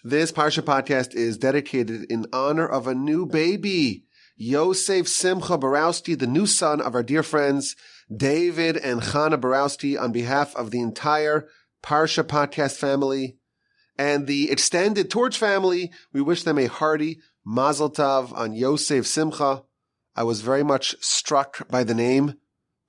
This Parsha podcast is dedicated in honor of a new baby, Yosef Simcha Borowski, the new son of our dear friends David and Chana Borowski, on behalf of the entire Parsha podcast family and the extended Torch family. We wish them a hearty Mazel Tov on Yosef Simcha. I was very much struck by the name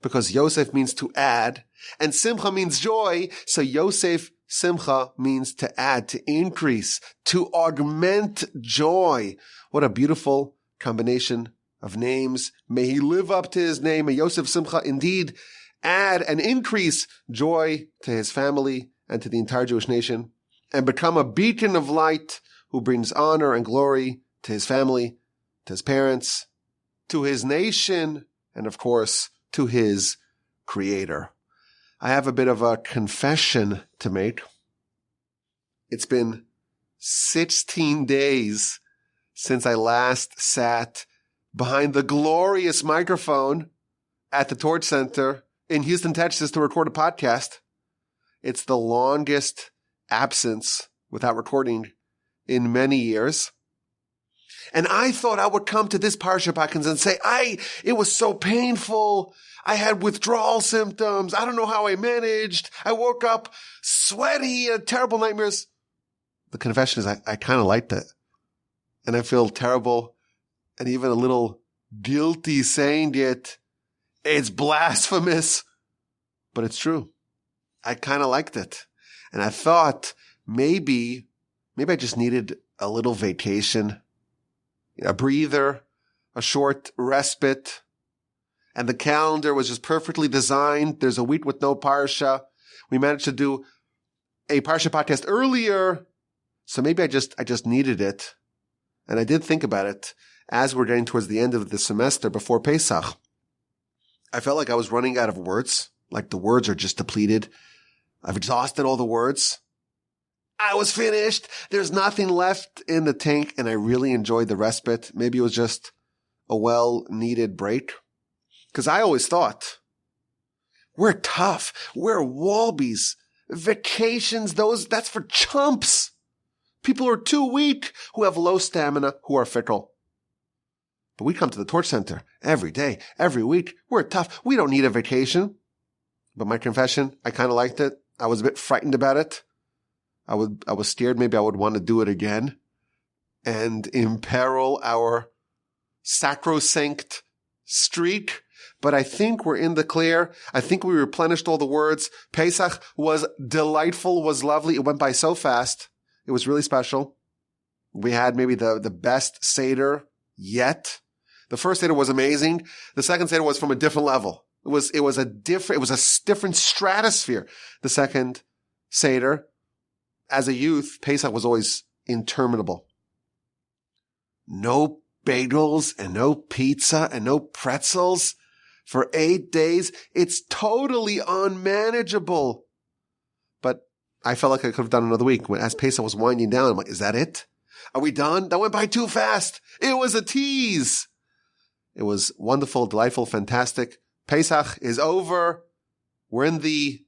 because Yosef means to add and Simcha means joy. So Yosef Simcha means to add, to increase, to augment joy. What a beautiful combination of names. May he live up to his name. May Yosef Simcha indeed add and increase joy to his family and to the entire Jewish nation and become a beacon of light who brings honor and glory to his family, to his parents, to his nation, and of course, to his Creator. I have a bit of a confession to make. It's been 16 days since I last sat behind the glorious microphone at the Torch Center in Houston, Texas to record a podcast. It's the longest absence without recording in many years. And I thought I would come to this Parsha podcast and say, it was so painful. I had withdrawal symptoms. I don't know how I managed. I woke up sweaty and terrible nightmares. The confession is I kind of liked it. And I feel terrible and even a little guilty saying it. It's blasphemous, but it's true. I kind of liked it. And I thought maybe I just needed a little vacation, a breather, a short respite. And the calendar was just perfectly designed. There's a week with no Parsha. We managed to do a Parsha podcast earlier. So maybe I just needed it. And I did think about it as we're getting towards the end of the semester before Pesach. I felt like I was running out of words. Like the words are just depleted. I've exhausted all the words. I was finished. There's nothing left in the tank. And I really enjoyed the respite. Maybe it was just a well-needed break. Because I always thought, we're tough. We're Walbies. Vacations, that's for chumps. People who are too weak, who have low stamina, who are fickle. But we come to the Torch Center every day, every week. We're tough. We don't need a vacation. But my confession, I kind of liked it. I was a bit frightened about it. I was scared maybe I would want to do it again and imperil our sacrosanct streak. But I think we're in the clear. I think we replenished all the words. Pesach was delightful, was lovely. It went by so fast. It was really special. We had maybe the best Seder yet. The first Seder was amazing. The second Seder was from a different level. It was a different stratosphere. The second Seder, as a youth, Pesach was always interminable. No bagels and no pizza and no pretzels for 8 days. It's totally unmanageable. But I felt like I could have done another week. As Pesach was winding down, I'm like, is that it? Are we done? That went by too fast. It was a tease. It was wonderful, delightful, fantastic. Pesach is over. We're in the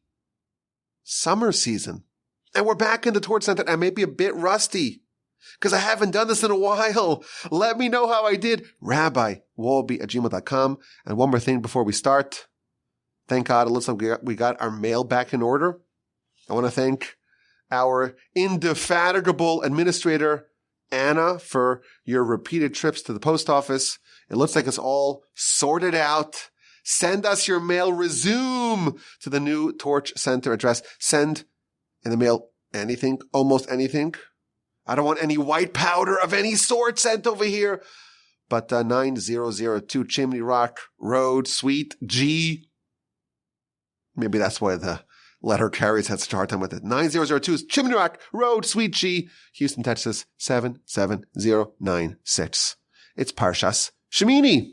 summer season. And we're back in the Torch Center. I may be a bit rusty because I haven't done this in a while. Let me know how I did. RabbiWalby@gmail.com. And one more thing before we start. Thank God it looks like we got our mail back in order. I want to thank our indefatigable administrator, Anna, for your repeated trips to the post office. It looks like it's all sorted out. Send us your mail. Resume to the new Torch Center address. Send in the mail anything, almost anything. I don't want any white powder of any sort sent over here. But 9002 Chimney Rock Road, Suite G. Maybe that's why the letter carriers had such a hard time with it. 9002 is Chimney Rock Road, Suite G, Houston, Texas, 77096. It's Parshas Shemini.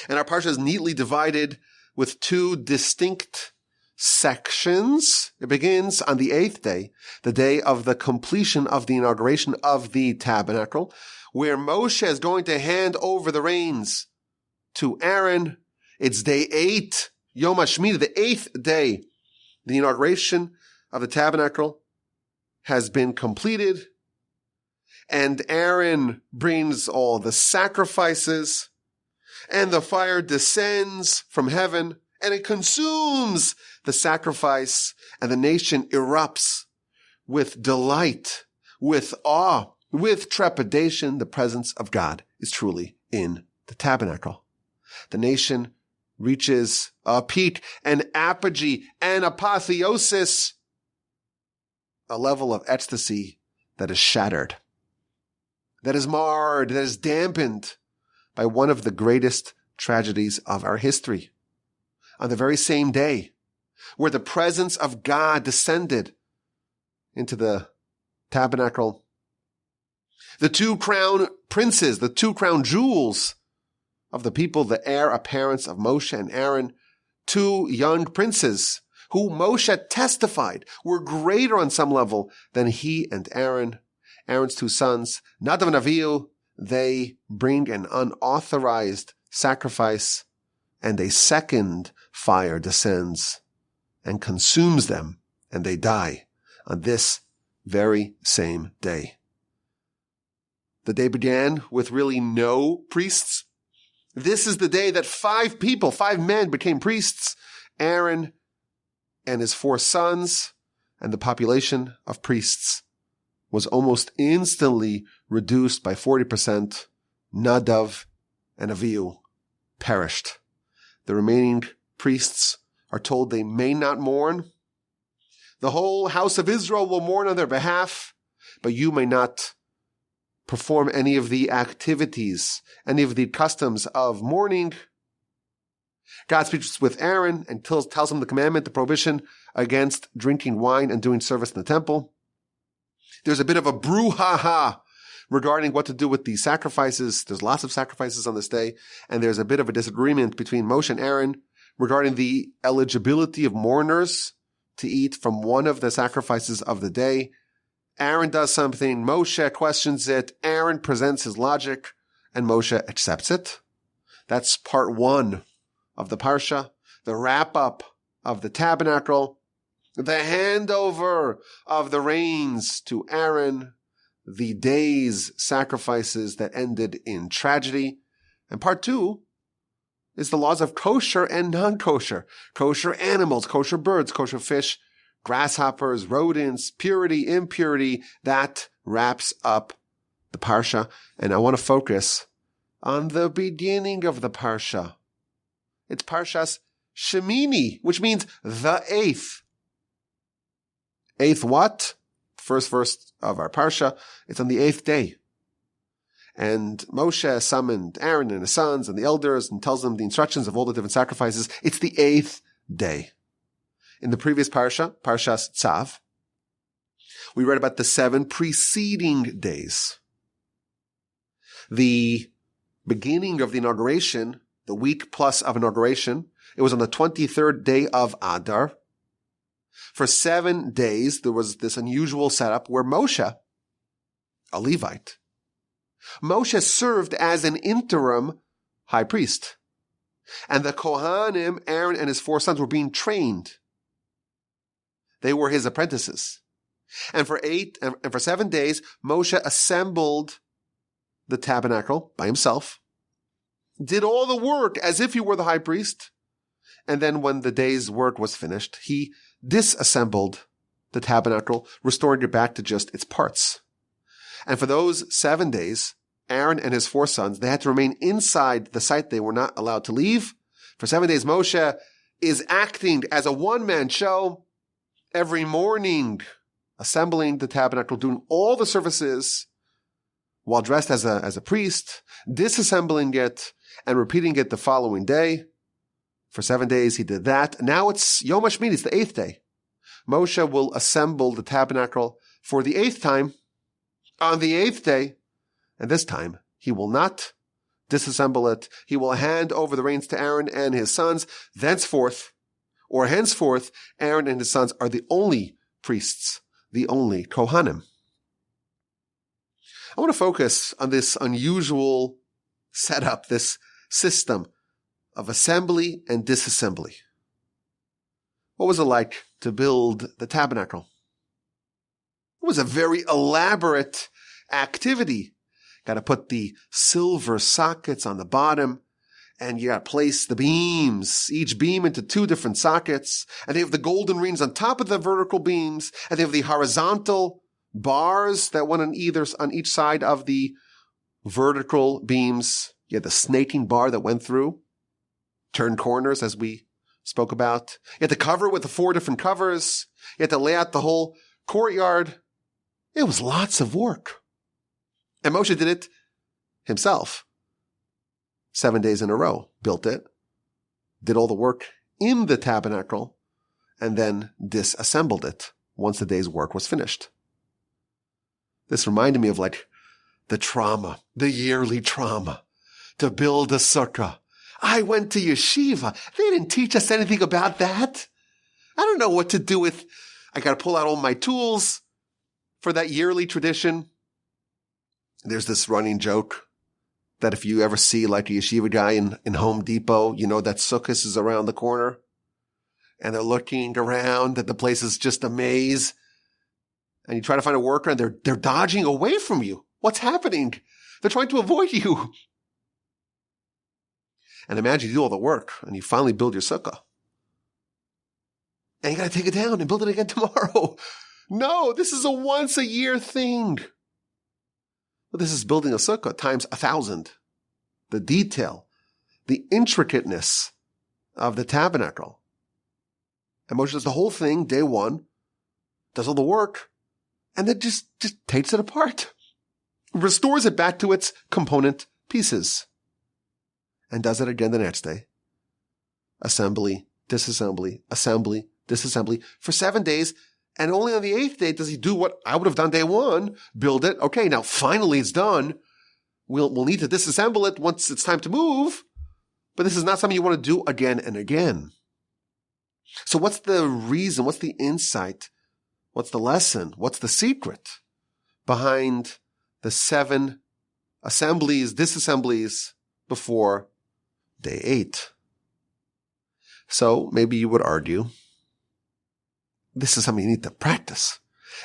And our Parsha is neatly divided with two distinct sections. It begins on the 8th day, the day of the completion of the inauguration of the Tabernacle, where Moshe is going to hand over the reins to Aaron. It's day 8, Yom HaShemini, the 8th day. The inauguration of the Tabernacle has been completed. And Aaron brings all the sacrifices, and the fire descends from heaven, and it consumes the sacrifice, and the nation erupts with delight, with awe, with trepidation. The presence of God is truly in the tabernacle. The nation reaches a peak, an apogee, an apotheosis, a level of ecstasy that is shattered, that is marred, that is dampened by one of the greatest tragedies of our history. On the very same day where the presence of God descended into the tabernacle, the two crown princes, the two crown jewels of the people, the heir apparents of Moshe and Aaron, two young princes who Moshe testified were greater on some level than he and Aaron, Aaron's two sons, Nadav and Avihu. They bring an unauthorized sacrifice, and a second fire descends and consumes them, and they die on this very same day. The day began with really no priests. This is the day that 5 men became priests, Aaron and his 4 sons, and the population of priests was almost instantly reduced by 40%. Nadav and Avihu perished. The remaining priests are told they may not mourn. The whole house of Israel will mourn on their behalf, but you may not perform any of the activities, any of the customs of mourning. God speaks with Aaron and tells him the commandment, the prohibition against drinking wine and doing service in the temple. There's a bit of a brouhaha regarding what to do with these sacrifices. There's lots of sacrifices on this day, and there's a bit of a disagreement between Moshe and Aaron regarding the eligibility of mourners to eat from one of the sacrifices of the day. Aaron does something, Moshe questions it, Aaron presents his logic, and Moshe accepts it. That's part 1 of the Parsha, the wrap-up of the tabernacle, the handover of the reins to Aaron, the day's sacrifices that ended in tragedy. And part 2 is the laws of kosher and non-kosher, kosher animals, kosher birds, kosher fish, grasshoppers, rodents, purity, impurity. That wraps up the Parsha. And I want to focus on the beginning of the Parsha. It's Parshas Shemini, which means the 8th. 8th what? First verse of our Parsha. It's on the 8th day. And Moshe summoned Aaron and his sons and the elders and tells them the instructions of all the different sacrifices. It's the 8th day. In the previous Parsha, Parshas Tzav, we read about the 7 preceding days. The beginning of the inauguration, the week plus of inauguration, it was on the 23rd day of Adar. For 7 days, there was this unusual setup where Moshe, a Levite, Moshe served as an interim high priest. And the Kohanim, Aaron and his 4 sons, were being trained. They were his apprentices. And for 7 days, Moshe assembled the tabernacle by himself, did all the work as if he were the high priest. And then when the day's work was finished, he disassembled the tabernacle, restoring it back to just its parts. And for those 7 days, Aaron and his 4 sons, they had to remain inside the site. They were not allowed to leave. For 7 days, Moshe is acting as a one-man show every morning, assembling the tabernacle, doing all the services while dressed as a priest, disassembling it and repeating it the following day. For 7 days, he did that. Now it's Yom HaShmini, it's the 8th day. Moshe will assemble the tabernacle for the 8th time on the 8th day. And this time, he will not disassemble it. He will hand over the reins to Aaron and his sons. Henceforth, Aaron and his sons are the only priests, the only Kohanim. I want to focus on this unusual setup, this system of assembly and disassembly. What was it like to build the tabernacle? It was a very elaborate activity. Got to put the silver sockets on the bottom, and you got to place the beams, each beam into 2 different sockets, and they have the golden rings on top of the vertical beams, and they have the horizontal bars that went on each side of the vertical beams. You had the snaking bar that went through, turned corners, as we spoke about. You had to cover with the 4 different covers. You had to lay out the whole courtyard. It was lots of work. And Moshe did it himself. 7 days in a row, built it, did all the work in the tabernacle, and then disassembled it once the day's work was finished. This reminded me of the trauma, the yearly trauma, to build a sukkah. I went to yeshiva. They didn't teach us anything about that. I don't know what to do with, I got to pull out all my tools for that yearly tradition. There's this running joke that if you ever see a yeshiva guy in Home Depot, you know that Sukkot is around the corner, and they're looking around, and the place is just a maze, and you try to find a worker, and they're dodging away from you. What's happening? They're trying to avoid you. And imagine you do all the work, and you finally build your sukkah. And you got to take it down and build it again tomorrow. No, this is a once-a-year thing. But this is building a sukkah times 1,000. The detail, the intricateness of the tabernacle. And Moshe does the whole thing, day 1, does all the work, and then just takes it apart. Restores it back to its component pieces. And does it again the next day. Assembly, disassembly, assembly, disassembly, for 7 days. And only on the 8th day does he do what I would have done day 1, build it. Okay, now finally it's done. We'll need to disassemble it once it's time to move. But this is not something you want to do again and again. So what's the reason? What's the insight? What's the lesson? What's the secret behind the 7 assemblies, disassemblies before day 8? So maybe you would argue, this is something you need to practice.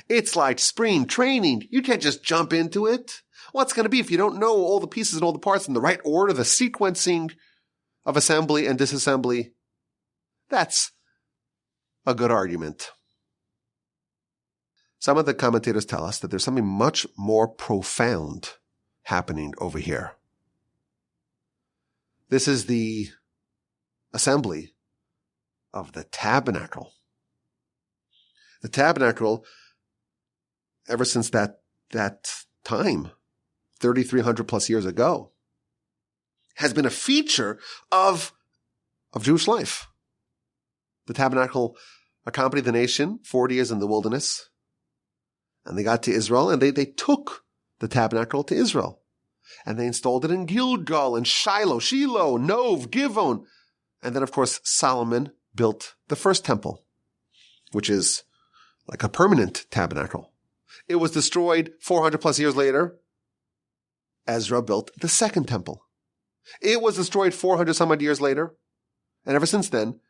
It's like spring training. You can't just jump into it. What's going to be if you don't know all the pieces and all the parts in the right order, the sequencing of assembly and disassembly? That's a good argument. Some of the commentators tell us that there's something much more profound happening over here. This is the assembly of the tabernacle. The tabernacle, ever since that time, 3,300 plus years ago, has been a feature of Jewish life. The tabernacle accompanied the nation 40 years in the wilderness, and they got to Israel, and they took the tabernacle to Israel, and they installed it in Gilgal and Shiloh, Nov, Givon, and then, of course, Solomon built the first temple, which is like a permanent tabernacle. It was destroyed 400 plus years later. Ezra built the second temple. It was destroyed 400 some odd years later. And ever since then,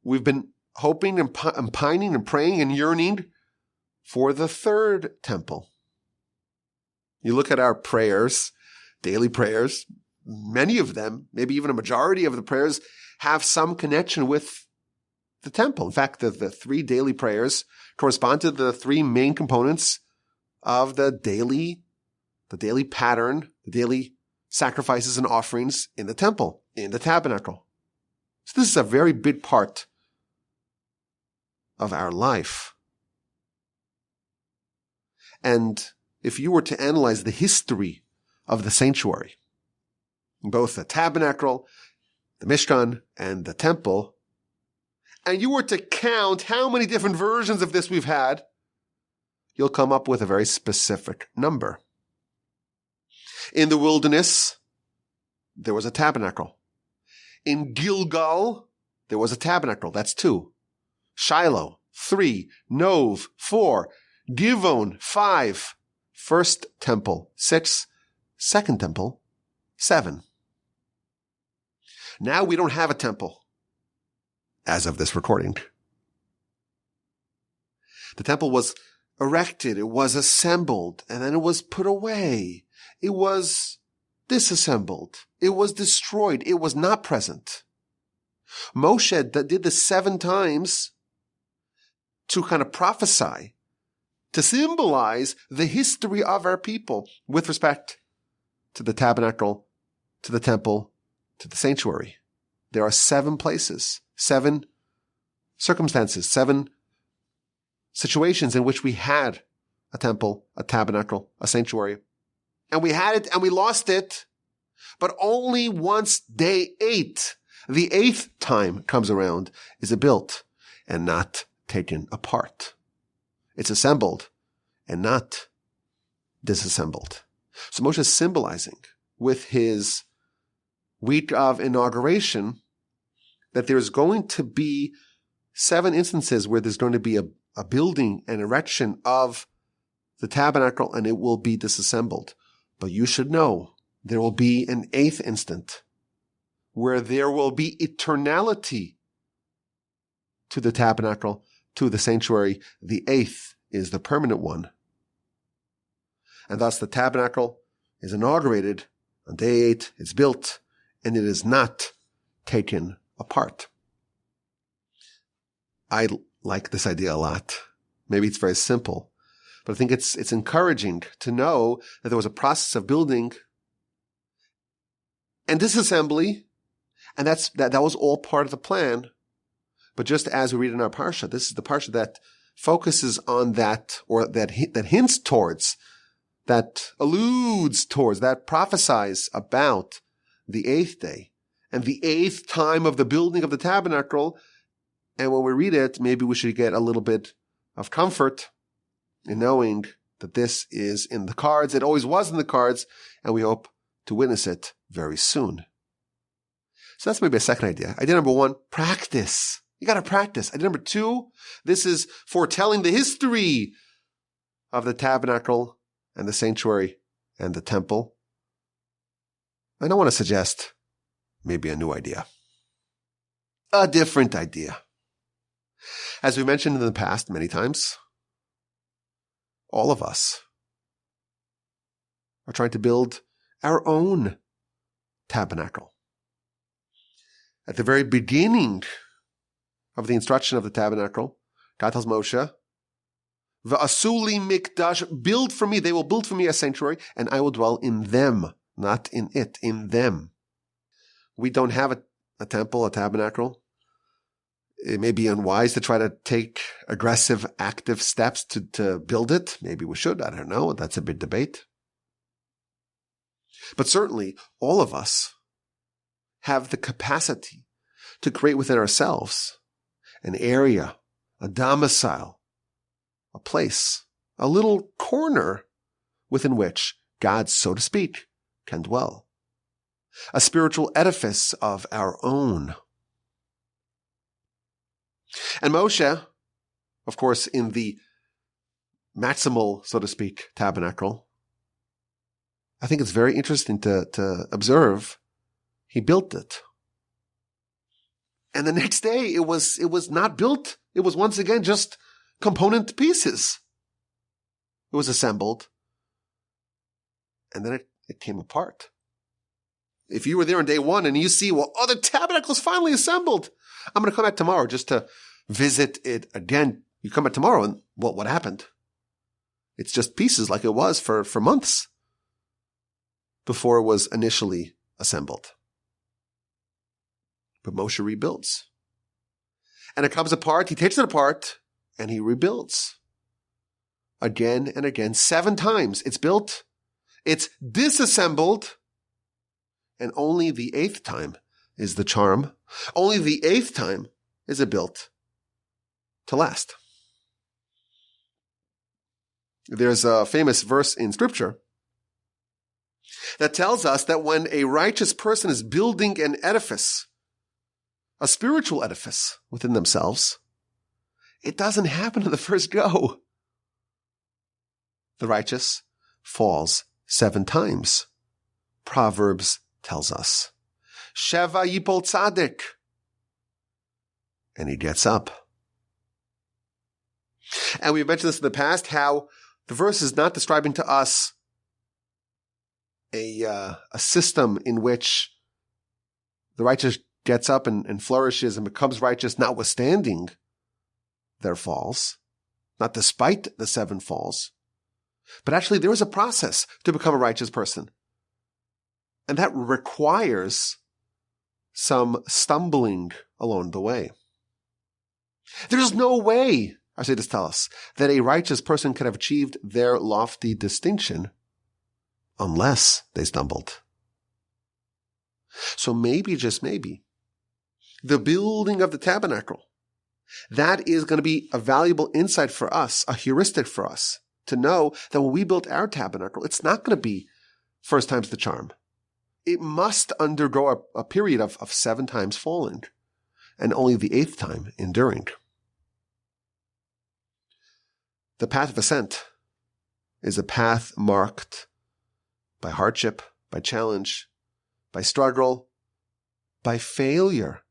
we've been hoping and pining and praying and yearning for the third temple. You look at our prayers, daily prayers, many of them, maybe even a majority of the prayers, have some connection with the temple. In fact, the 3 daily prayers correspond to the 3 main components of the daily pattern, the daily sacrifices and offerings in the temple, in the tabernacle. So this is a very big part of our life. And if you were to analyze the history of the sanctuary, both the tabernacle, the Mishkan, and the temple, and you were to count how many different versions of this we've had, you'll come up with a very specific number. In the wilderness, there was a tabernacle. In Gilgal, there was a tabernacle. That's 2. Shiloh, 3. Nov, 4. Givon, 5. First temple, 6. Second temple, 7. Now we don't have a temple as of this recording. The temple was erected, it was assembled, and then it was put away. It was disassembled. It was destroyed. It was not present. Moshe did this 7 times to kind of prophesy, to symbolize the history of our people with respect to the tabernacle, to the temple, to the sanctuary. There are 7 places, 7 circumstances, 7 situations in which we had a temple, a tabernacle, a sanctuary. And we had it and we lost it, but only once day 8, the 8th time comes around, is it built and not taken apart. It's assembled and not disassembled. So Moshe is symbolizing with his week of inauguration that there's going to be 7 instances where there's going to be a building and erection of the tabernacle and it will be disassembled. But you should know there will be an 8th instant where there will be eternality to the tabernacle, to the sanctuary. The 8th is the permanent one. And thus the tabernacle is inaugurated on day 8. It's built and it is not taken apart. I like this idea a lot. Maybe it's very simple, but I think it's encouraging to know that there was a process of building and disassembly, and that was all part of the plan. But just as we read in our Parsha, this is the Parsha that focuses on that, or that hints towards, that alludes towards, that prophesies about the 8th day and the 8th time of the building of the tabernacle. And when we read it, maybe we should get a little bit of comfort in knowing that this is in the cards. It always was in the cards, and we hope to witness it very soon. So that's maybe a second idea. Idea number 1, practice. You got to practice. Idea number 2, this is foretelling the history of the tabernacle and the sanctuary and the temple. And I want to suggest maybe a new idea. A different idea. As we mentioned in the past many times, all of us are trying to build our own tabernacle. At the very beginning of the instruction of the tabernacle, God tells Moshe, "V'asuli mikdash, build for me, they will build for me a sanctuary, and I will dwell in them," not in it, in them. We don't have a temple, a tabernacle. It may be unwise to try to take aggressive, active steps to build it. Maybe we should. I don't know. That's a big debate. But certainly, all of us have the capacity to create within ourselves an area, a domicile, a place, a little corner within which God, so to speak, can dwell. A spiritual edifice of our own. And Moshe, of course, in the maximal, so to speak, tabernacle, I think it's very interesting to observe, he built it. And the next day, it was not built. It was once again just component pieces. It was assembled. And then it came apart. If you were there on day 1 and you see, well, the tabernacle is finally assembled, I'm going to come back tomorrow just to visit it again. You come back tomorrow and what happened? It's just pieces like it was for months before it was initially assembled. But Moshe rebuilds. And it comes apart, he takes it apart, and he rebuilds. Again and again, 7 times. It's built, it's disassembled, and only the 8th time is the charm. Only the 8th time is it built to last. There's a famous verse in Scripture that tells us that when a righteous person is building an edifice, a spiritual edifice within themselves, it doesn't happen on the first go. The righteous falls 7 times. Proverbs tells us, Sheva yipol tzaddik. And he gets up. And we've mentioned this in the past, how the verse is not describing to us a system in which the righteous gets up and flourishes and becomes righteous notwithstanding their falls, not despite the 7 falls. But actually there is a process to become a righteous person. And that requires some stumbling along the way. There's no way, our sages tell us, that a righteous person could have achieved their lofty distinction unless they stumbled. So maybe, just maybe, the building of the tabernacle, that is going to be a valuable insight for us, a heuristic for us, to know that when we build our tabernacle, it's not going to be first time's the charm. It must undergo a period of 7 times falling, and only the 8th time enduring. The path of ascent is a path marked by hardship, by challenge, by struggle, by failure,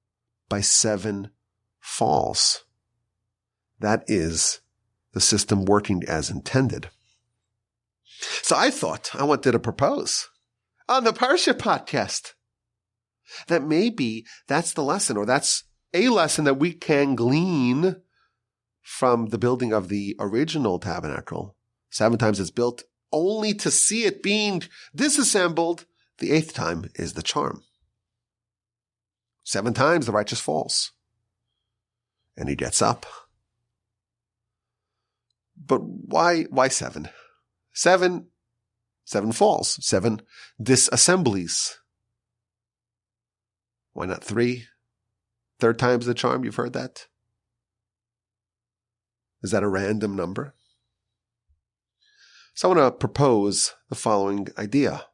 by 7 falls. That is the system working as intended. So I thought I wanted to propose on the Parsha podcast that maybe that's the lesson, or that's a lesson that we can glean from the building of the original tabernacle. 7 times it's built only to see it being disassembled. The 8th time is the charm. 7 times the righteous falls, and he gets up. But why 7? 7 falls, 7 disassemblies. Why not 3? 3rd time's the charm, you've heard that? Is that a random number? So I want to propose the following idea.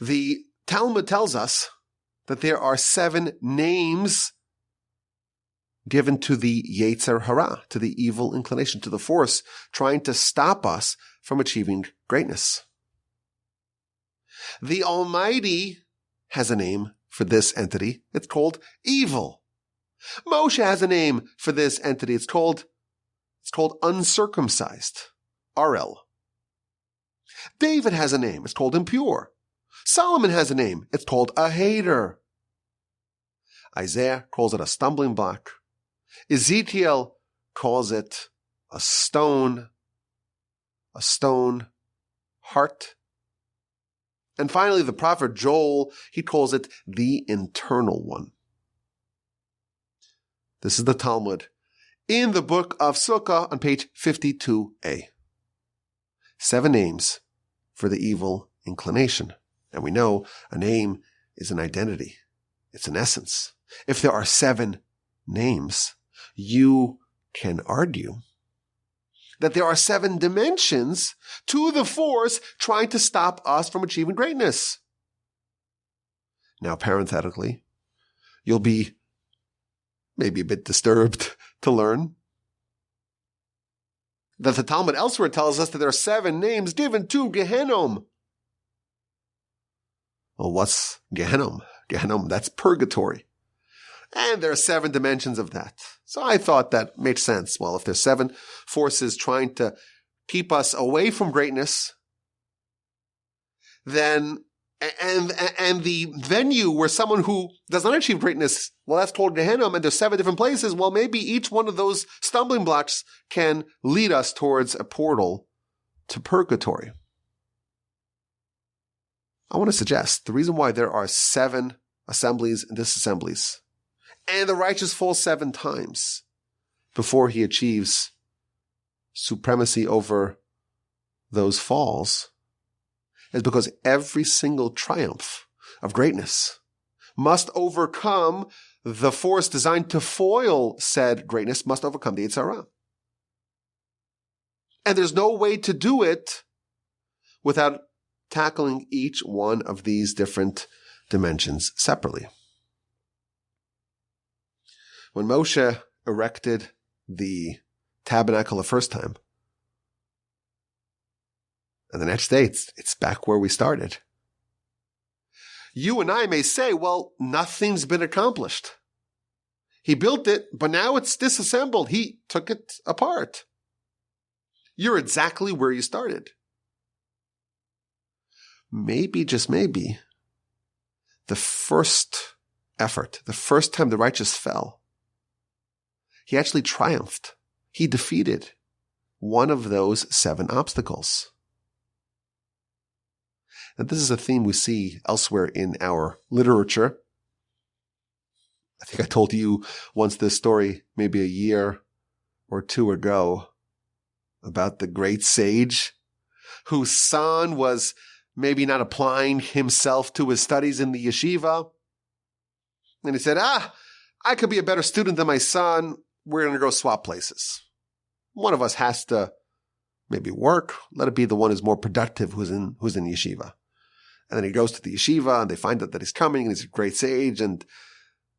The Talmud tells us that there are 7 names given to the Yetzer Hara, to the evil inclination, to the force trying to stop us from achieving greatness. The Almighty has a name for this entity. It's called evil. Moshe has a name for this entity. It's called uncircumcised, Arel. David has a name. It's called impure. Solomon has a name. It's called a hater. Isaiah calls it a stumbling block. Ezekiel calls it a stone heart. And finally, the prophet Joel, he calls it the internal one. This is the Talmud in the book of Sukkah on page 52a. 7 names for the evil inclination. And we know a name is an identity. It's an essence. If there are 7 names, you can argue that there are 7 dimensions to the force trying to stop us from achieving greatness. Now, parenthetically, you'll be maybe a bit disturbed to learn that the Talmud elsewhere tells us that there are 7 names given to Gehenom. Well, what's Gehenom? Gehenom, that's purgatory. And there are 7 dimensions of that. So I thought that made sense. Well, if there's 7 forces trying to keep us away from greatness, then, and the venue where someone who does not achieve greatness, well, that's called Gehenom, and there's 7 different places. Well, maybe each one of those stumbling blocks can lead us towards a portal to purgatory. I want to suggest the reason why there are 7 assemblies and disassemblies, and the righteous falls 7 times before he achieves supremacy over those falls, is because every single triumph of greatness must overcome the force designed to foil said greatness, must overcome the Yetzer Hara. And there's no way to do it without tackling each one of these different dimensions separately. When Moshe erected the tabernacle the first time, and the next day it's back where we started, you and I may say, well, nothing's been accomplished. He built it, but now it's disassembled. He took it apart. You're exactly where you started. Maybe, just maybe, the first effort, the first time the righteous fell, he actually triumphed. He defeated one of those 7 obstacles. And this is a theme we see elsewhere in our literature. I think I told you once this story, maybe a year or 2 ago, about the great sage whose son was maybe not applying himself to his studies in the yeshiva. And he said, I could be a better student than my son. We're going to go swap places. One of us has to maybe work. Let it be the one who's more productive who's in yeshiva. And then he goes to the yeshiva and they find out that he's coming and he's a great sage. And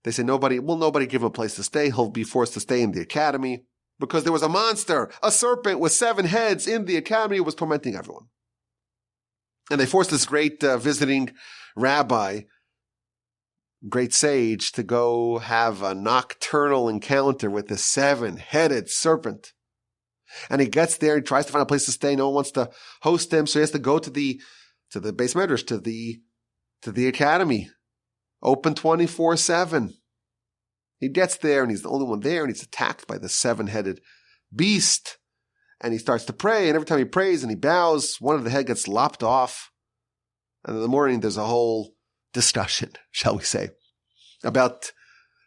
they say, nobody give him a place to stay. He'll be forced to stay in the academy because there was a monster, a serpent with 7 heads in the academy who was tormenting everyone. And they forced this great visiting rabbi, great sage, to go have a nocturnal encounter with this 7-headed serpent. And he gets there, he tries to find a place to stay. No one wants to host him, so he has to go to the Beis Medrash, to the academy, open 24/7. He gets there, and he's the only one there, and he's attacked by the 7-headed beast. And he starts to pray, and every time he prays and he bows, one of the head gets lopped off. And in the morning, there's a whole discussion, shall we say, about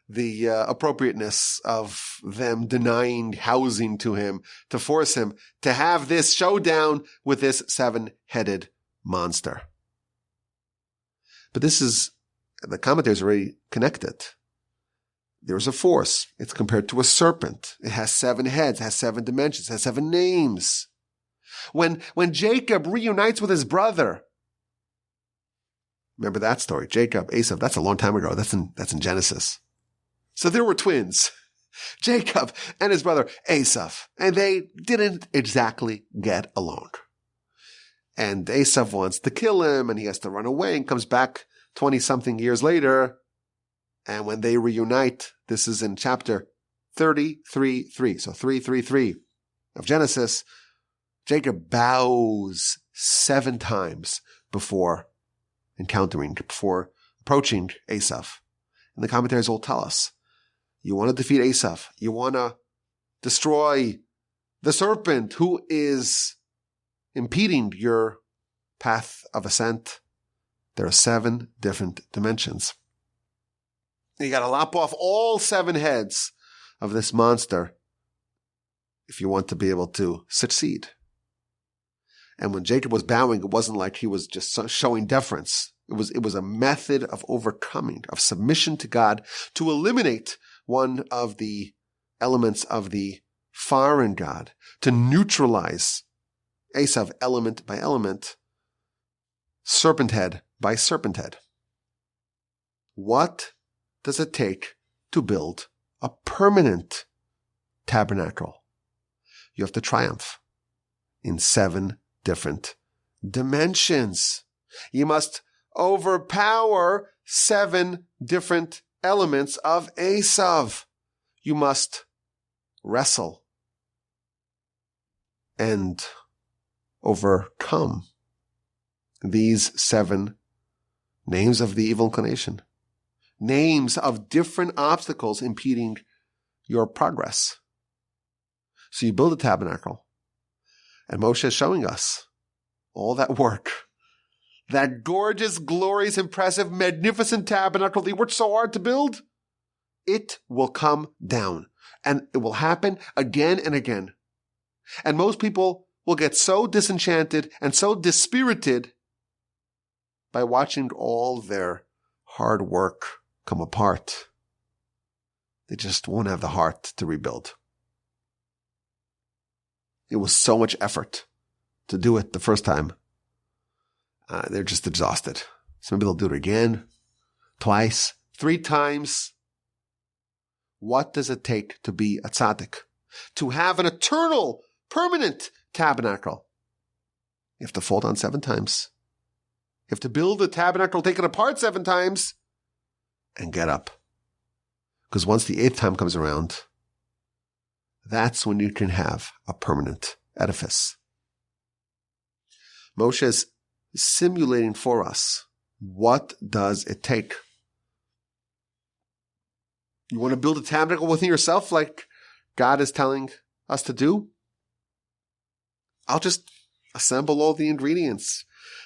the appropriateness of them denying housing to him, to force him to have this showdown with this 7-headed monster. But this is, the commentaries already connected. There's a force. It's compared to a serpent. It has 7 heads, has 7 dimensions, has 7 names. When Jacob reunites with his brother, remember that story, Jacob, Esau, that's a long time ago. That's in Genesis. So there were twins, Jacob and his brother Esau, and they didn't exactly get along. And Esau wants to kill him, and he has to run away and comes back 20-something years later. And when they reunite, this is in chapter 33:3, so 3:3 of Genesis, Jacob bows 7 times before approaching Esau. And the commentaries will tell us, you want to defeat Esau, you want to destroy the serpent who is impeding your path of ascent. There are 7 different dimensions. You got to lop off all 7 heads of this monster if you want to be able to succeed. And when Jacob was bowing, it wasn't like he was just showing deference. It was a method of overcoming, of submission to God, to eliminate one of the elements of the foreign God, to neutralize Esau element by element, serpent head by serpent head. What does it take to build a permanent tabernacle? You have to triumph in 7 different dimensions. You must overpower 7 different elements of Esau. You must wrestle and overcome these 7 names of the evil inclination. Names of different obstacles impeding your progress. So you build a tabernacle. And Moshe is showing us all that work. That gorgeous, glorious, impressive, magnificent tabernacle that you worked so hard to build. It will come down. And it will happen again and again. And most people will get so disenchanted and so dispirited by watching all their hard work come apart. They just won't have the heart to rebuild. It was so much effort to do it the first time. They're just exhausted. So maybe they'll do it again, twice, 3 times. What does it take to be a tzaddik? To have an eternal, permanent tabernacle? You have to fall down 7 times. You have to build a tabernacle, take it apart 7 times, and get up. Because once the 8th time comes around, that's when you can have a permanent edifice. Moshe is simulating for us, what does it take? You want to build a tabernacle within yourself like God is telling us to do? I'll just assemble all the ingredients,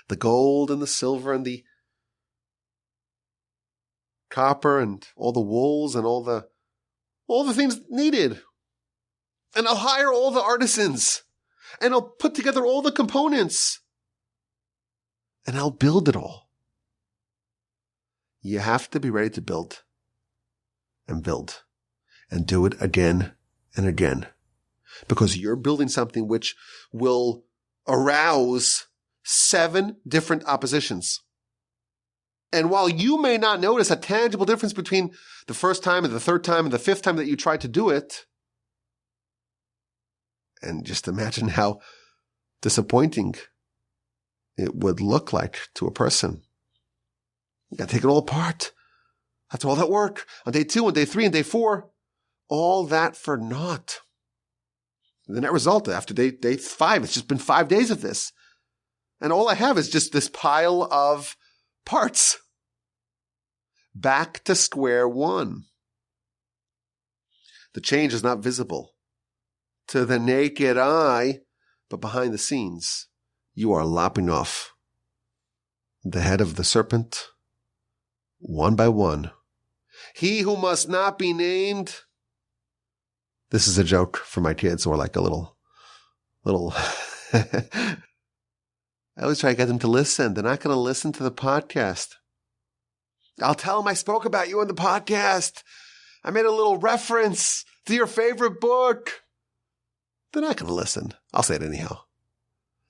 the gold and the silver and the copper and all the wools and all the things needed. And I'll hire all the artisans and I'll put together all the components and I'll build it all. You have to be ready to build and do it again and again, because you're building something which will arouse 7 different oppositions. And while you may not notice a tangible difference between the first time and the 3rd time and the 5th time that you tried to do it, and just imagine how disappointing it would look like to a person. You got to take it all apart. After all that work, on day 2, on day 3, and day 4, all that for naught. And the net result, after day 5, it's just been 5 days of this. And all I have is just this pile of parts. Back to square one. The change is not visible to the naked eye, but behind the scenes, you are lopping off the head of the serpent one by one. He who must not be named. This is a joke for my kids, or like a little. I always try to get them to listen. They're not going to listen to the podcast. I'll tell them I spoke about you on the podcast. I made a little reference to your favorite book. They're not going to listen. I'll say it anyhow.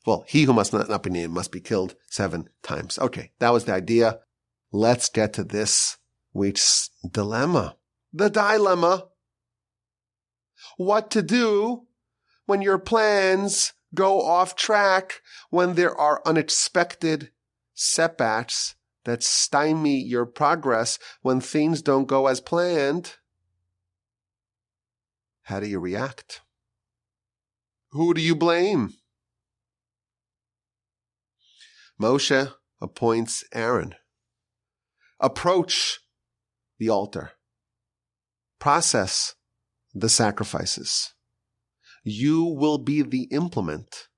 Well, he who must not be named must be killed 7 times. Okay, that was the idea. Let's get to this week's dilemma. The dilemma. What to do when your plans go off track, when there are unexpected setbacks that stymie your progress, when things don't go as planned. How do you react? Who do you blame? Moshe appoints Aaron. Approach the altar. Process the sacrifices. You will be the implement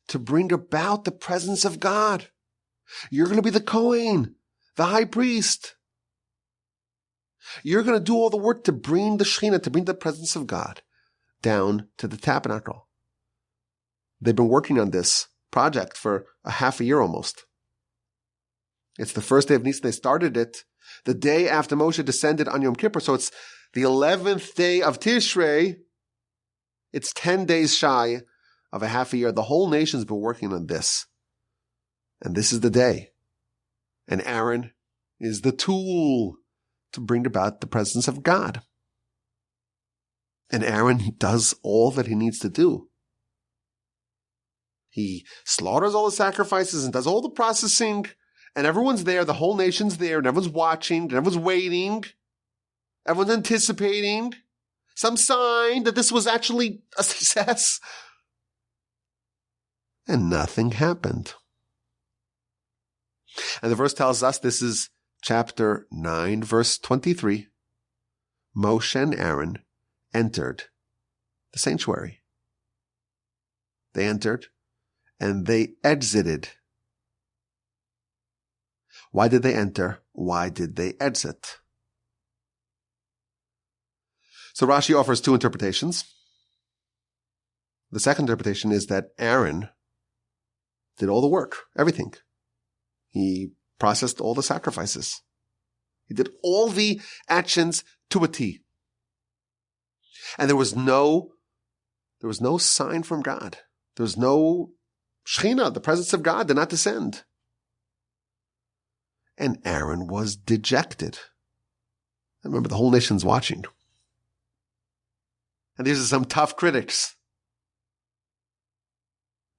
to bring about the presence of God. You're going to be the Kohen, the high priest. You're going to do all the work to bring the Shekhinah, to bring the presence of God down to the tabernacle. They've been working on this project for a half a year almost. It's the first day of Nisan. They started it the day after Moshe descended on Yom Kippur. So it's the 11th day of Tishrei. It's 10 days shy of a half a year. The whole nation's been working on this. And this is the day. And Aaron is the tool to bring about the presence of God. And Aaron does all that he needs to do. He slaughters all the sacrifices and does all the processing. And everyone's there. The whole nation's there. And everyone's watching. And everyone's waiting. Everyone's anticipating some sign that this was actually a success. And nothing happened. And the verse tells us, this is chapter 9, verse 23. Moshe and Aaron entered the sanctuary. They entered and they exited. Why did they enter? Why did they exit? So Rashi offers 2 interpretations. The second interpretation is that Aaron did all the work, everything. He processed all the sacrifices. He did all the actions to a T. And there was no sign from God. There was no Shekhinah, the presence of God did not descend. And Aaron was dejected. Remember, the whole nation's watching. And these are some tough critics.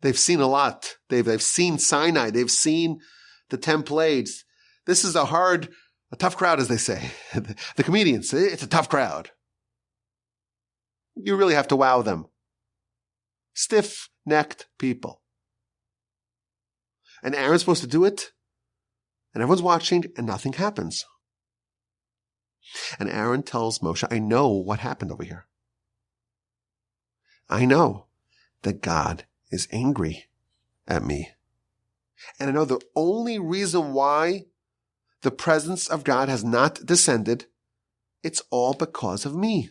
They've seen a lot. They've seen Sinai. They've seen the 10 plagues. This is a hard A tough crowd, as they say. The comedians say it's a tough crowd. You really have to wow them. Stiff-necked people. And Aaron's supposed to do it, and everyone's watching, and nothing happens. And Aaron tells Moshe, I know what happened over here. I know that God is angry at me. And I know the only reason why the presence of God has not descended, it's all because of me.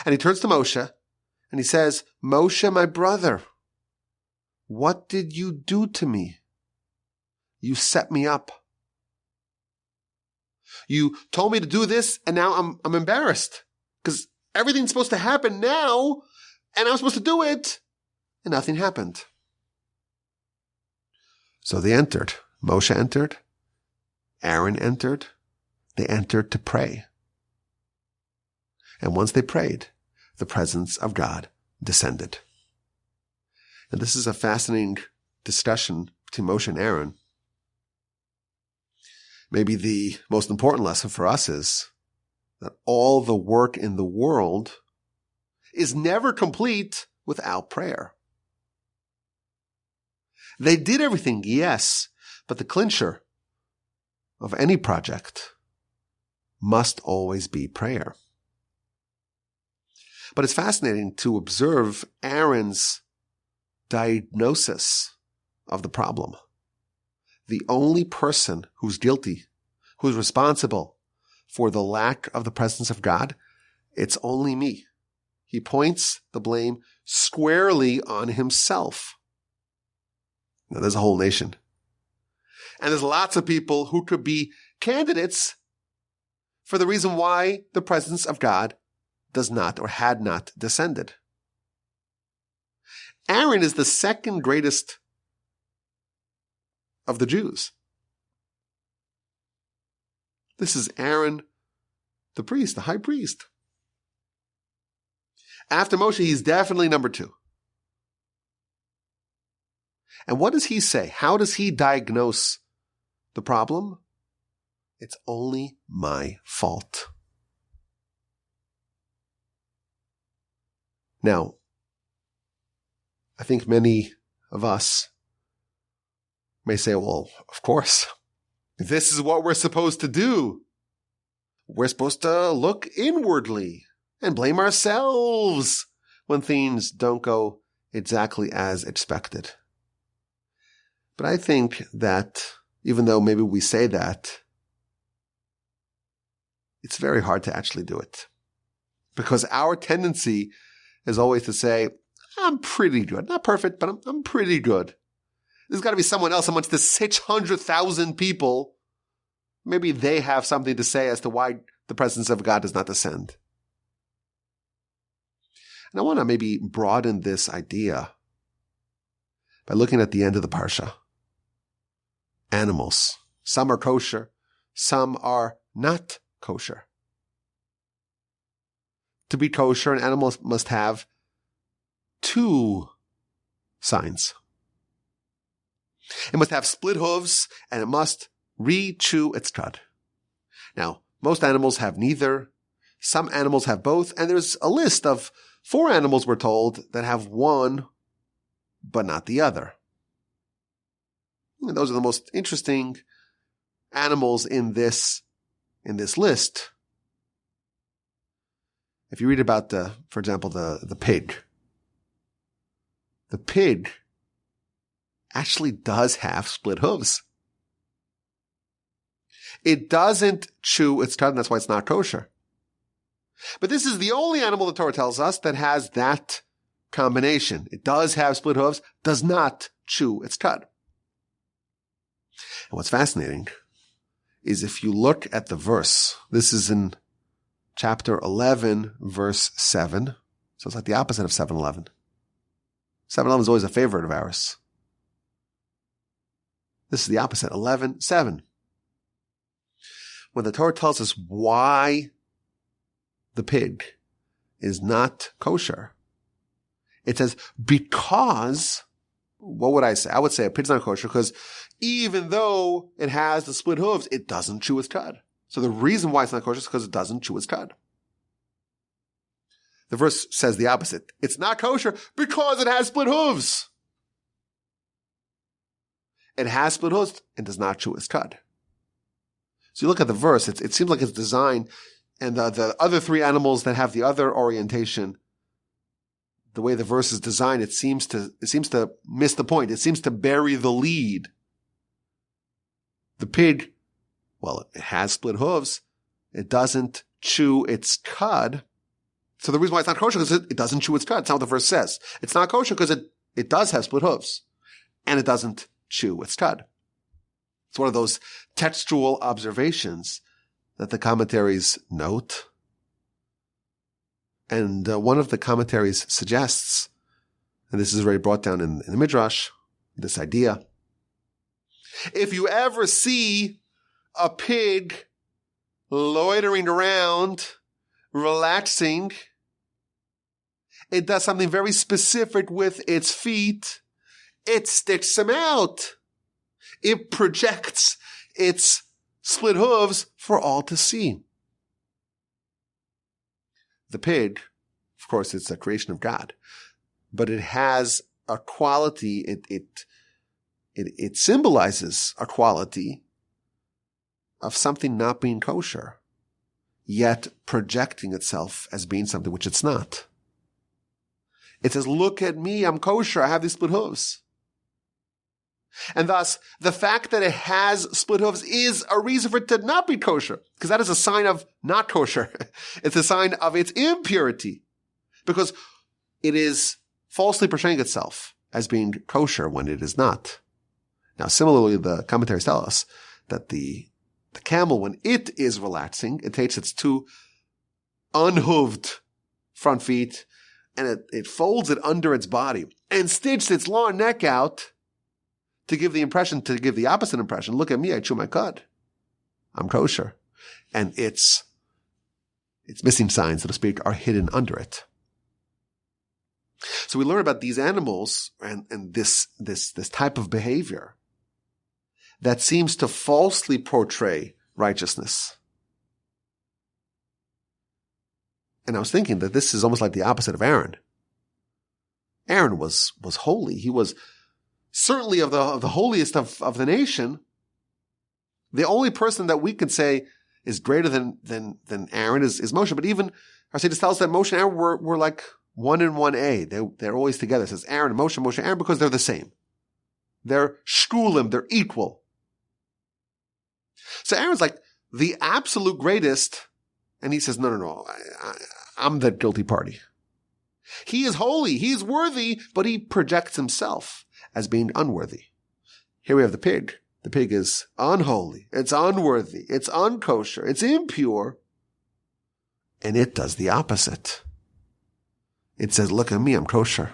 And he turns to Moshe and he says, Moshe, my brother, what did you do to me? You set me up. You told me to do this, and now I'm embarrassed because everything's supposed to happen now, and I'm supposed to do it, and nothing happened. So they entered. Moshe entered. Aaron entered. They entered to pray. And once they prayed, the presence of God descended. And this is a fascinating discussion between Moshe and Aaron. Maybe the most important lesson for us is that all the work in the world is never complete without prayer. They did everything, yes, but the clincher of any project must always be prayer. But it's fascinating to observe Aaron's diagnosis of the problem. The only person who's guilty, who's responsible for the lack of the presence of God, it's only me. He points the blame squarely on himself. Now, there's a whole nation. And there's lots of people who could be candidates for the reason why the presence of God does not or had not descended. Aaron is the second greatest of the Jews. This is Aaron, the priest, the high priest. After Moshe, he's definitely number 2. And what does he say? How does he diagnose the problem? It's only my fault. Now, I think many of us may say, well, of course, this is what we're supposed to do. We're supposed to look inwardly and blame ourselves when things don't go exactly as expected. But I think that even though maybe we say that, it's very hard to actually do it. Because our tendency is always to say, I'm pretty good. Not perfect, but I'm pretty good. There's got to be someone else amongst the 600,000 people. Maybe they have something to say as to why the presence of God does not descend. And I want to maybe broaden this idea by looking at the end of the Parsha. Animals. Some are kosher. Some are not kosher. To be kosher, an animal must have 2 signs. It must have split hooves, and it must re-chew its cud. Now, most animals have neither. Some animals have both, and there's a list of 4 animals, we're told, that have one, but not the other. And those are the most interesting animals in this list. If you read about for example, the pig. The pig actually does have split hooves. It doesn't chew its cud, and that's why it's not kosher. But this is the only animal the Torah tells us that has that combination. It does have split hooves, does not chew its cud. And what's fascinating is if you look at the verse, this is in chapter 11, verse 7. So it's like the opposite of 7:11. 7:11 is always a favorite of ours. This is the opposite, 11:7. When the Torah tells us why the pig is not kosher, it says, because what would I say? I would say a pig's not kosher because even though it has the split hooves, it doesn't chew its cud. So the reason why it's not kosher is because it doesn't chew its cud. The verse says the opposite. It's not kosher because it has split hooves. It has split hooves and does not chew its cud. So you look at the verse, it seems like it's designed, and the other three animals that have the other orientation, the way the verse is designed, it seems to miss the point. It seems to bury the lead. The pig, well, it has split hooves. It doesn't chew its cud. So the reason why it's not kosher is it doesn't chew its cud. That's not what the verse says. It's not kosher because it does have split hooves. And it doesn't chew its cud. It's one of those textual observations that the commentaries note. And one of the commentaries suggests, and this is already brought down in the Midrash, this idea. If you ever see a pig loitering around, relaxing, it does something very specific with its feet. It sticks them out. It projects its split hooves for all to see. The pig, of course, it's a creation of God, but it has a quality, it symbolizes a quality of something not being kosher, yet projecting itself as being something which it's not. It says, look at me, I'm kosher, I have these split hooves. And thus, the fact that it has split hooves is a reason for it to not be kosher, because that is a sign of not kosher. It's a sign of its impurity, because it is falsely portraying itself as being kosher when it is not. Now, similarly, the commentaries tell us that the camel, when it is relaxing, it takes its two unhooved front feet and it folds it under its body and sticks its long neck out to give the opposite impression. Look at me, I chew my cud. I'm kosher. And its missing signs, so to speak, are hidden under it. So we learn about these animals and this type of behavior that seems to falsely portray righteousness. And I was thinking that this is almost like the opposite of Aaron. Aaron was holy. He was certainly of the holiest of the nation. The only person that we could say is greater than Aaron is Moshe. But even our sages tell us that Moshe and Aaron were like 1 and 1A. They're always together. It says Aaron and Moshe, Moshe and Aaron, because they're the same. They're shkulim, they're equal. So Aaron's like the absolute greatest, and he says, no, I'm the guilty party. He is holy, he is worthy, but he projects himself as being unworthy. Here we have the pig. The pig is unholy, it's unworthy, it's unkosher, it's impure, and it does the opposite. It says, look at me, I'm kosher,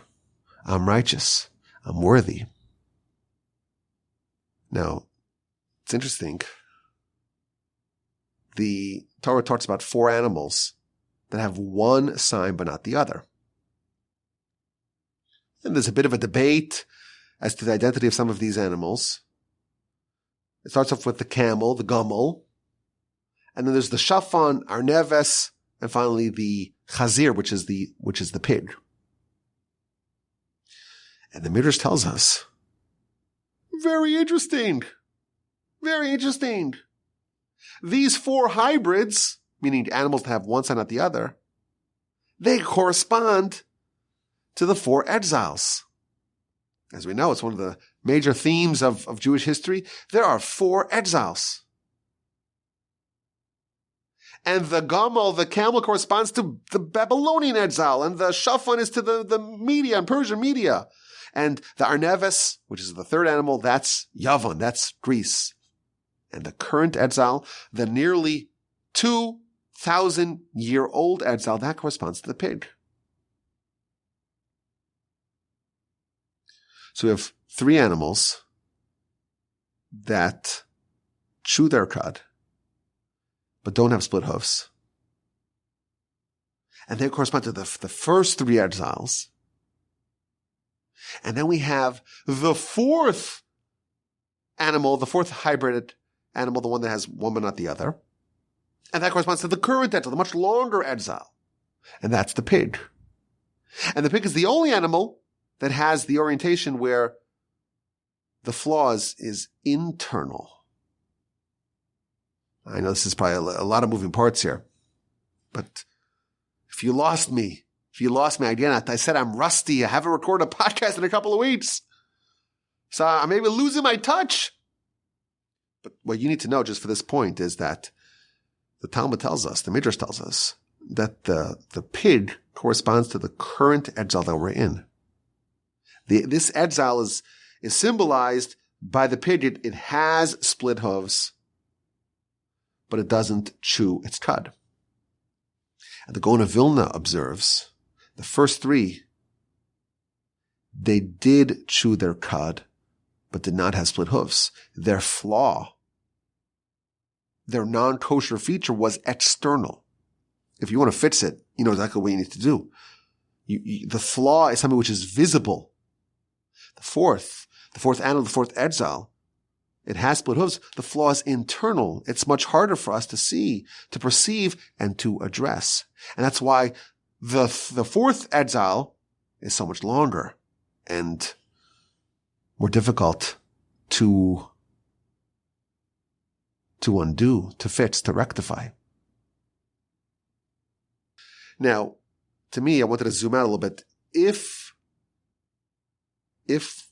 I'm righteous, I'm worthy. Now, it's interesting. The Torah talks about 4 animals that have one sign but not the other. And there's a bit of a debate as to the identity of some of these animals. It starts off with the camel, the gumel, and then there's the shafan, arneves, and finally the chazir, which is the pig. And the Midrash tells us, very interesting. These 4 hybrids, meaning animals that have one sign not the other, they correspond to the 4 exiles. As we know, it's one of the major themes of Jewish history. There are 4 exiles. And the Gamal, the camel, corresponds to the Babylonian exile, and the Shafan is to the Media and Persian Media. And the Arneves, which is the 3rd animal, that's Yavan, that's Greece. And the current exile, the nearly 2,000-year-old exile, that corresponds to the pig. So we have 3 animals that chew their cud, but don't have split hoofs. And they correspond to the first 3 exiles. And then we have the fourth animal, the fourth hybrid animal, the one that has one but not the other. And that corresponds to the current exile, the much longer exile. And that's the pig. And the pig is the only animal that has the orientation where the flaws is internal. I know this is probably a lot of moving parts here, but if you lost me again, I said I'm rusty. I haven't recorded a podcast in a couple of weeks. So I'm maybe losing my touch. But what you need to know just for this point is that the Talmud tells us, the Midrash tells us, that the pig corresponds to the current exile that we're in. This exile is symbolized by the pig. It has split hooves, but it doesn't chew its cud. And the Gaon of Vilna observes the first three, they did chew their cud, but did not have split hooves. Their flaw, their non-kosher feature was external. If you want to fix it, you know exactly what you need to do. The flaw is something which is visible. The fourth animal, the fourth exile, it has split hooves. The flaw is internal. It's much harder for us to see, to perceive, and to address. And that's why the fourth exile is so much longer and more difficult to undo, to fix, to rectify. Now, to me, I wanted to zoom out a little bit. If,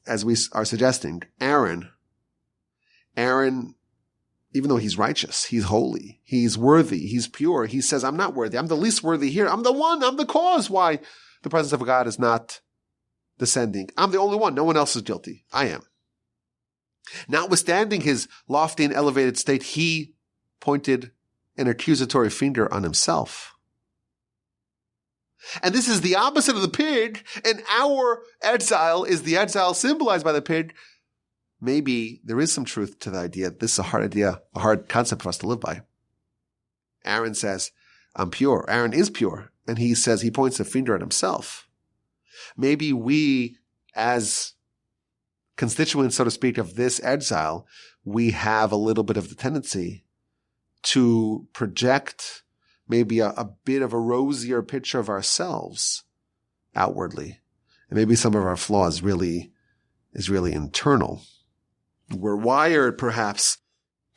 as we are suggesting, Aaron, even though he's righteous, he's holy, he's worthy, he's pure, he says, I'm not worthy, I'm the least worthy here, I'm the cause why the presence of God is not descending. I'm the only one, no one else is guilty. I am. Notwithstanding his lofty and elevated state, he pointed an accusatory finger on himself. And this is the opposite of the pig, and our exile is the exile symbolized by the pig. Maybe there is some truth to the idea. This is a hard concept for us to live by. Aaron says, I'm pure. Aaron is pure. And he says, he points a finger at himself. Maybe we, as constituents, so to speak, of this exile, we have a little bit of the tendency to project maybe a bit of a rosier picture of ourselves outwardly. And maybe some of our flaws is really internal. We're wired, perhaps,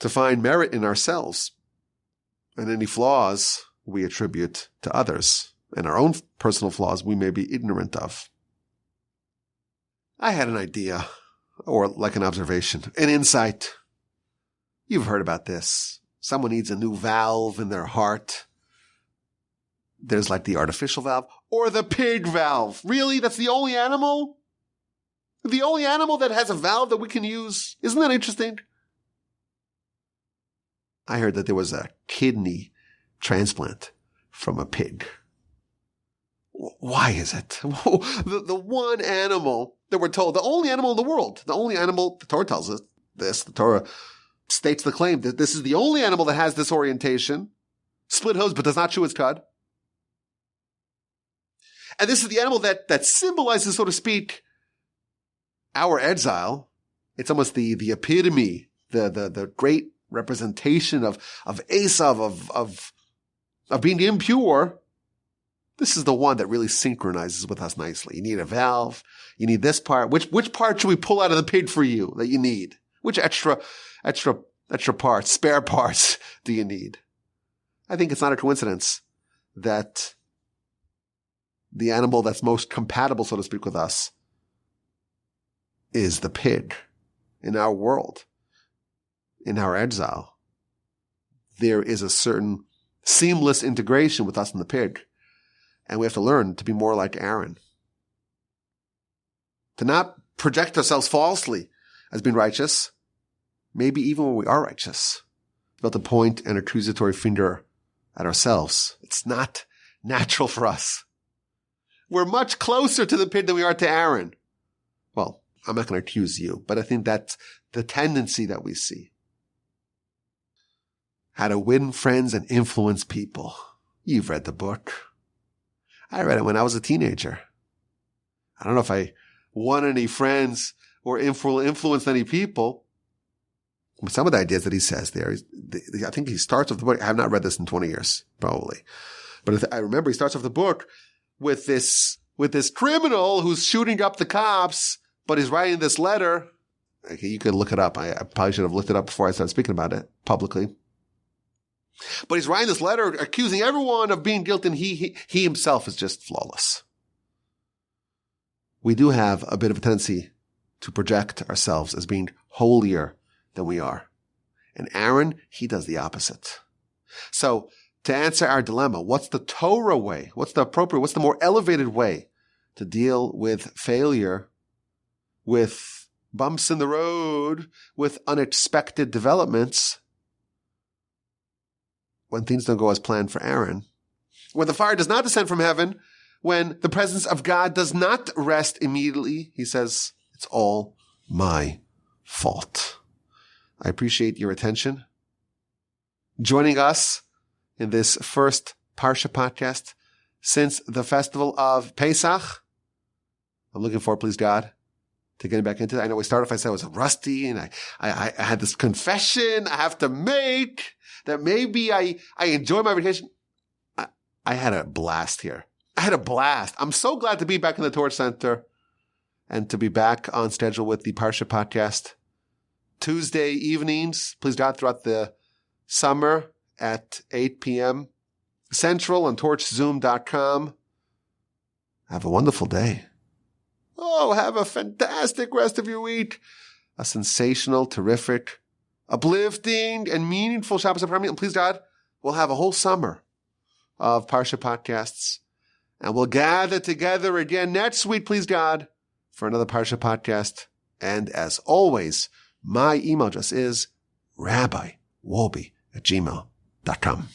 to find merit in ourselves. And any flaws we attribute to others. And our own personal flaws we may be ignorant of. I had an idea, or like an observation, an insight. You've heard about this. Someone needs a new valve in their heart. There's like the artificial valve or the pig valve. Really? That's the only animal? The only animal that has a valve that we can use. Isn't that interesting? I heard that there was a kidney transplant from a pig. Why is it? The one animal that we're told, the only animal in the world, the only animal, the Torah tells us this, the Torah states the claim that this is the only animal that has this orientation, split hooves but does not chew its cud. And this is the animal that symbolizes, so to speak, our exile. It's almost the epitome, the great representation of Esav, of being impure. This is the one that really synchronizes with us nicely. You need a valve. You need this part. Which part should we pull out of the pig for you that you need? Which extra parts, spare parts do you need? I think it's not a coincidence that the animal that's most compatible, so to speak, with us is the pig in our world, in our exile. There is a certain seamless integration with us and the pig. And we have to learn to be more like Aaron. To not project ourselves falsely as being righteous, maybe even when we are righteous, but to point an accusatory finger at ourselves. It's not natural for us. We're much closer to the pig than we are to Aaron. Well, I'm not going to accuse you, but I think that's the tendency that we see. How to win friends and influence people. You've read the book. I read it when I was a teenager. I don't know if I won any friends or influenced any people. Some of the ideas that he says there, I think he starts off the book. I have not read this in 20 years, probably. But I remember he starts off the book with this criminal who's shooting up the cops, but he's writing this letter. Okay, you can look it up. I probably should have looked it up before I started speaking about it publicly. But he's writing this letter accusing everyone of being guilty, and he himself is just flawless. We do have a bit of a tendency to project ourselves as being holier than we are. And Aaron, he does the opposite. So to answer our dilemma, what's the Torah way? What's the more elevated way to deal with failure, with bumps in the road, with unexpected developments? When things don't go as planned for Aaron, when the fire does not descend from heaven, when the presence of God does not rest immediately, he says, it's all my fault. I appreciate your attention. Joining us in this first Parsha podcast since the festival of Pesach. I'm looking forward, please God, to getting back into it. I know we started off, I said I was rusty, and I had this confession I have to make that maybe I enjoy my vacation. I had a blast here. I had a blast. I'm so glad to be back in the Torah Center and to be back on schedule with the Parsha podcast. Tuesday evenings, please God, throughout the summer at 8 p.m. Central on torchzoom.com. Have a wonderful day. Oh, have a fantastic rest of your week. A sensational, terrific, uplifting, and meaningful Shabbos Aprami. And please God, we'll have a whole summer of Parsha podcasts. And we'll gather together again next week, please God, for another Parsha podcast. And as always, my email address is rabbiwolbe@gmail.com.